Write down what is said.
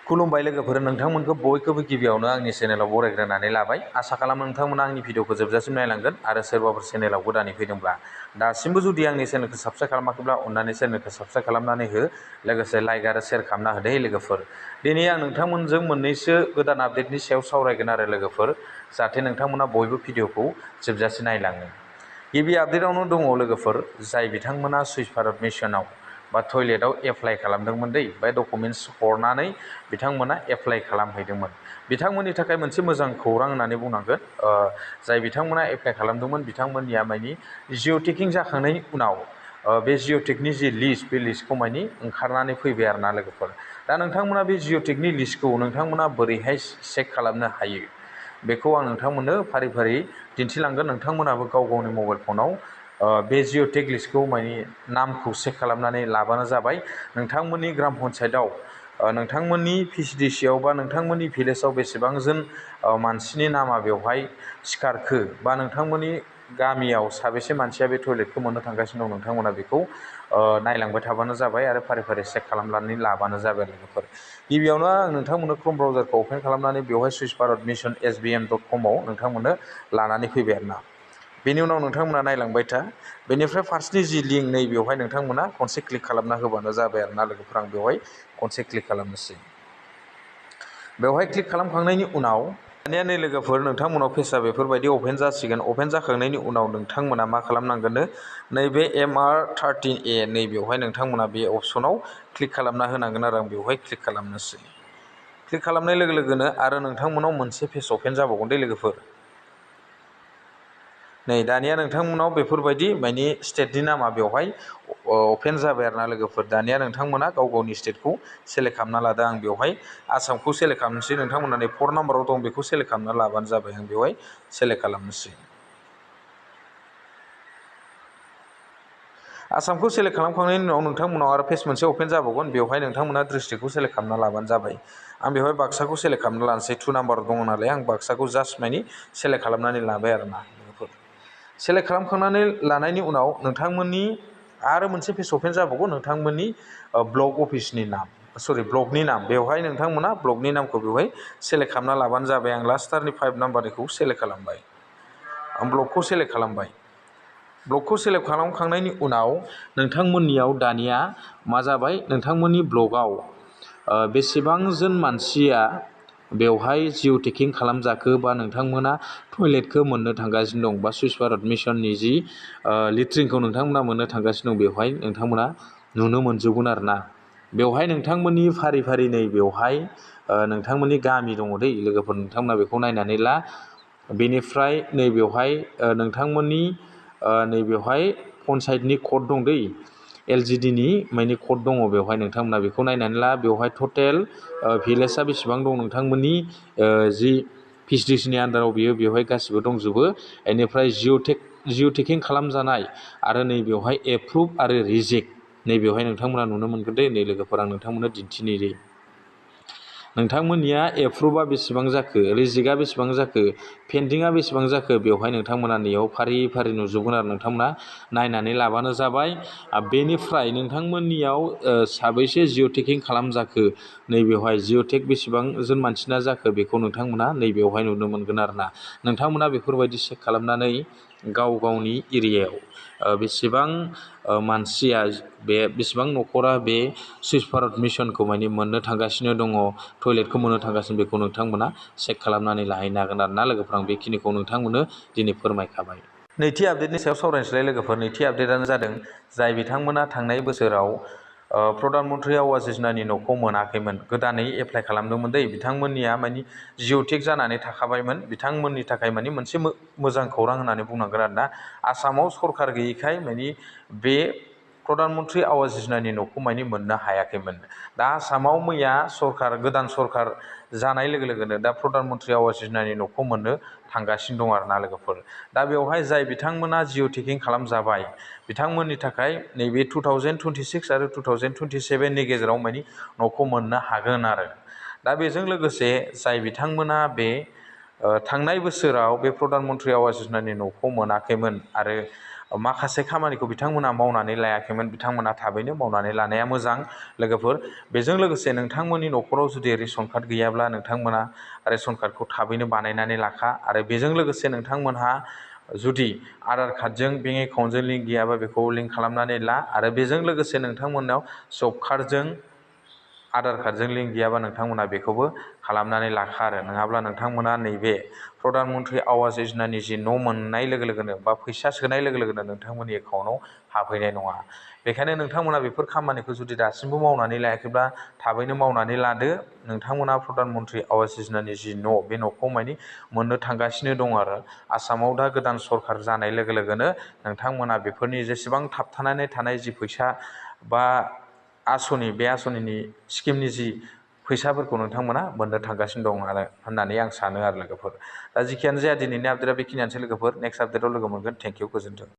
खुलुमबाय लोगोफोर, नोंथांमोनखौ बयखौबो गिबियावनो आंनि चेनेलाव बरायग्रोनानै लाबाय। आसा खालामो नोंथांमोना आंनि भिडिअखौ जोबजासिम नायलांगोन आरो सोरबाफोर चेनेलाव गोदानै फैदोंब्ला दासिमबो जुदि आंनि चेनेलखौ साबस्क्राइब खालामाखैब्ला अननानै चेनेलखौ साबस्क्राइब खालामनानै हो, लोगोसे लाइक आरो शेयार खालामना होदो लोगोफोर। दिनै आं नोंथांमोनजों मोननैसो गोदान आपडेटनि सायाव सावरायगोन आरो लोगोफोर, जाहाथे नोंथांमोना बयबो भिडिअखौ जोबजासिम नायलाङो। गिबि आपडेटआवनो दङ लोगोफोर, जाय बिथांमोना सुइच भारत मिशनाव बा टयलेटआव एप्लाइ खालामदोंमोन बे डकुमेन्ट्स हरनानै बिथांमोना एप्लाइ खालामहैदोंमोन, बिथांमोननि थाखाय मोनसे मोजां खौरां होननानै बुंनांगोन। जाय बिथांमोना एप्लाइ खालामदोंमोन बिथांमोननिया मानि जिअ' जाखांनायनि उनाव बे जिअ'टेकनि जि लिस्ट, बे लिस्टखौ मानि ओंखारनानै फैबाय आरोना लोगोफोर। दा नोंथांमोना बे जिअ'टेकनि लिस्टखौ नोंथांमोना बोरैहाय चेक खालामनो हायो बेखौ आं नोंथांमोननो फारि फारि दिन्थिलांगोन। नोंथांमोनाबो गाव गावनि मबाइल फनाव बे जिअ'टेक लिस्टखौ मानि नामखौ चेक खालामनानै लाबानो जाबाय। नोंथांमोननि ग्राम पन्सायतआव नोंथांमोननि पिसिडिसिआव बा नोंथांमोननि भिलेजाव बेसेबांजोन मानसिनि नामा बेवहाय सिखारखो, बा नोंथांमोननि गामियाव साबेसे मानसिया बे टयलेटखौ मोननो थांगासिनो दं, नोंथांमोना बेखौ नायलांबाय थाबानो जाबाय आरो फारि फारि चेक खालामनानै लाबानो जाबाय लोगोफोर। गिबियावनो आं नोंथांमोननो क्रोम ब्राउजारखौ अपेन खालामनानै बेवहाय सुइच भारत मिशन SBM.com आव नोंथांमोननो लानानै फैबाय आरोना। बेनि उनाव नोंथांमोना नायलांबाय था, बेनिफ्राय फार्स्टनि जि लिंक नै बेवहाय नोंथांमोना खनसे क्लिक खालामना होबानो जाबाय आरोना लोगोफोर। आं बेवहाय खनसे क्लिक खालामनोसै। बेवहाय क्लिक खालामखांनायनि उनाव दानिया नै लोगोफोर, नोंथांमोनाव पेजआ बेफोरबायदि अपेन जासिगोन। अपेन जाखांनायनि उनाव नोंथांमोना मा खालामनांगोननो, नैबे MR13A नै बेवहाय नोंथांमोना बे अपसनाव क्लिक खालामना होनांगोन आरो आं बेवहाय क्लिक खालामनोसै। क्लिक खालामनाय लोगो लोगोनो आरो नोंथांमोनाव मोनसे पेज अपेन जाबावगोन लोगोफोर। नै दानिया नोंथांमोनाव बेफोरबायदि मानि स्टेटनि नामा बेवहाय अपेन जाबाय आरोना लोगोफोर। दानिया नोंथांमोना गाव गावनि स्टेटखौ सेलेक्ट खालामना लादो। आं बेवहाय आसामखौ सेलेक्ट खालामनोसै। नोंथांमोना नै 4 नाम्बाराव दं बेखौ सेलेक्ट खालामना लाबानो जाबाय। आं बेवहाय सेलेक्ट खालामनोसै। आसामखौ सेलेक्ट खालामखांनायनि उनाव नोंथांमोनाव आरो पेज मोनसे अपेन जाबावगोन। बेवहाय नोंथांमोना डिस्ट्रिक्टखौ सेलेक्ट खालामना लाबानो जाबाय। आं बेवहाय बाक्साखौ सेलेक्ट खालामना लानोसै। 2 नाम्बार दङ नालाय आं बाक्साखौ जास्ट मानि सेलेक्ट खालामनानै लाबाय आरोना लोगोफोर। सेलेक्ट खालामखांनानै लानायनि उनाव नोंथांमोननि आरो मोनसे पेज अपेन जाबावगोन, नोंथांमोननि ब्लक अफिसनि नाम, ब्लकनि नाम। बेवहाय नोंथांमोना ब्लकनि नामखौ बेवहाय सेलेक्ट खालामना लाबानो जाबाय। आं लास्टारनि 5 नाम्बारनिखौ सेलेक्ट खालामबाय। आं ब्लकखौ सेलेक्ट खालामबाय। ब्लकखौ सेलेक्ट खालामखांनायनि उनाव नोंथांमोननियाव दानिया मा जाबाय, नोंथांमोननि ब्लकआव बेसेबांजोन मानसिया बेवहाय जिअ'टेकिं खालामजाखो, बा नोंथांमोना टयलेटखौ मोननो थांगासिनो दं, बा सुइच भारत मिशननि जि लिट्रिनखौ नोंथांमोना मोननो थांगासिनो दं, बेवहाय नोंथांमोना नुनो मोनजोबगोन आरोना। बेवहाय नोंथांमोननि फारि फारि नै बेवहाय नोंथांमोननि गामि दङ लोगोफोर, नोंथांमोना बेखौ नायनानै ला। बेनिफ्राय नैबेवहाय नोंथांमोननि नैबेवहाय पन्सायतनि कड दं LGDनि माने कड दङ बेवहाय, नोंथांमोना बेखौ नायनानै ला। बेवहाय टटेल भिलेजआ बेसेबां दं नोंथांमोननि जि पिसिडिसिनि आन्दाराव बेवहाय गासिबो दंजोबो। बेनिफ्राय जिअ'टेकिं खालामजानाय आरो नैबेवहाय एप्रुभ आरो रिजेक्ट नैबेवहाय नोंथांमोना नुनो मोनगोन नै लोगोफोर। आं नोंथांमोननो दिन्थिनि नोंथांमोननिया एप्रुभआ बेसेबां जाखो, रिजेक्टआ बेसेबां जाखो, पेन्डिंआ बेसेबां जाखो, बेवहाय नोंथांमोना नैयाव फारि फारि नुजोबगोन आरो नोंथांमोना नायनानै लाबानो जाबाय। बेनिफ्राय नोंथांमोननियाव साबैसे जिअ'टेकिं खालामजाखो, नैबेवहाय जिअ'टेक बेसेबांजोन मानसिना जाखो बेखौ नोंथांमोना नैबेवहाय नुनो मोनगोन आरोना। नोंथांमोना बेफोरबायदि चेक खालामनानै गाव गावनि एरियायाव बेसेबां मानसिया बेसेबां न'खरा बे सुइच भारत मिशनखौ माने मोननो थांगासिनो दङ, टयलेटखौ मोननो थांगासिनो, बेखौ नोंथांमोना चेक खालामनानै लाहैनो हागोन आरोना लोगोफोर। आं बेखिनिखौ नोंथांमोननो दिनै फोरमायखाबाय। नैथि आपडेटनि सायाव सावरायनोसैलाय लोगोफोर। नैथि आपडेटआनो जादों, जाय बिथांमोना थांनाय बोसोराव प्रधान मन्त्रि आवास योजनानि न'खौ मोनाखैमोन, गोदानै एप्लाइ खालामदोंमोन बिथांमोननिया मानि जिअ'टेक जानानै थाखाबायमोन, बिथांमोननि थाखाय मानि मोनसे मोजां खौरां होननानै बुंनांगोन आरोना। आसामाव सरखार गैयैखाय मानि बे प्रधान मन्त्रि आवास योजनानि न'खौ मानि मोननो हायाखैमोन। दा आसामाव मैया गोदान सरखार जानाय लोगो लोगोनो दा प्रधान मन्त्रि आवास योजनानि न'खौ मोननो थांगासिनो दं आरोना लोगोफोर। दा बेवहाय जाय बिथांमोना जिअ'टेकिं खालामजाबाय बिथांमोननि थाखाय नैबे 2026 आरो 2027नि गेजेराव मानि न'खौ मोननो हागोन आरो। दा बेजों लोगोसे जाय बिथांमोना थांनाय बोसोराव बे प्रधान मन्त्रि आवास योजनानि न'खौ मोनाखैमोन आरो माखासे खामानिखौ बिथांमोना मावनानै लायाखैमोन, बिथांमोना थाबैनो मावनानै लानाया मोजां लोगोफोर। बेजों लोगोसे नोंथांमोननि न'खराव जुदि रेशन कार्ड गैयाब्ला नोंथांमोना रेशन कार्डखौ थाबैनो बानायनानै लाखा। आरो बेजों लोगोसे नोंथांमोनहा जुदि आधार कार्डजों बेंक एकाउन्टजों लिंक गैयाबा बेखौ लिंक खालामनानै ला। आरो बेजों लोगोसे नोंथांमोननाव जब कार्डजों आधार कार्डजों लिंक गैयाबा नोंथांमोना बेखौबो खालामनानै लाखा। आरो नङाब्ला नोंथांमोना नैबे प्रधान मन्त्रि आवास योजनानि जि न' मोननाय लोगो लोगोनो बा फैसा सोनाय लोगो लोगोनो नोंथांमोननि एकाउन्टआव हाबहैनाय नङा। बेखायनो नोंथांमोना बेफोर खामानिखौ जुदि दासिमबो मावनानै लायाखैब्ला थाबैनो मावनानै लादो। नोंथांमोना प्रधान मन्त्रि आवास योजनानि जि न' बे न'खौ मानि मोननो थांगासिनो दं। आरो आसामाव दा गोदान सरखार जानाय लोगो लोगोनो नोंथांमोना बेफोरनि जेसेबां थाबथानानै थानाय जि फैसा बा आसनि, बे आसनिनि स्किमनि जि फैसाफोरखौ नोंथांमोना मोननो थांगासिनो दं आरो होननानै आं सानो आरो लोगोफोर। दा जिखियानो जाया दिनैनि आपडेटआ बेखिनियानोसै लोगोफोर। नेक्स्ट आपडेटआव लोगो मोनगोन। थेंक इउ, गोजोन्थों।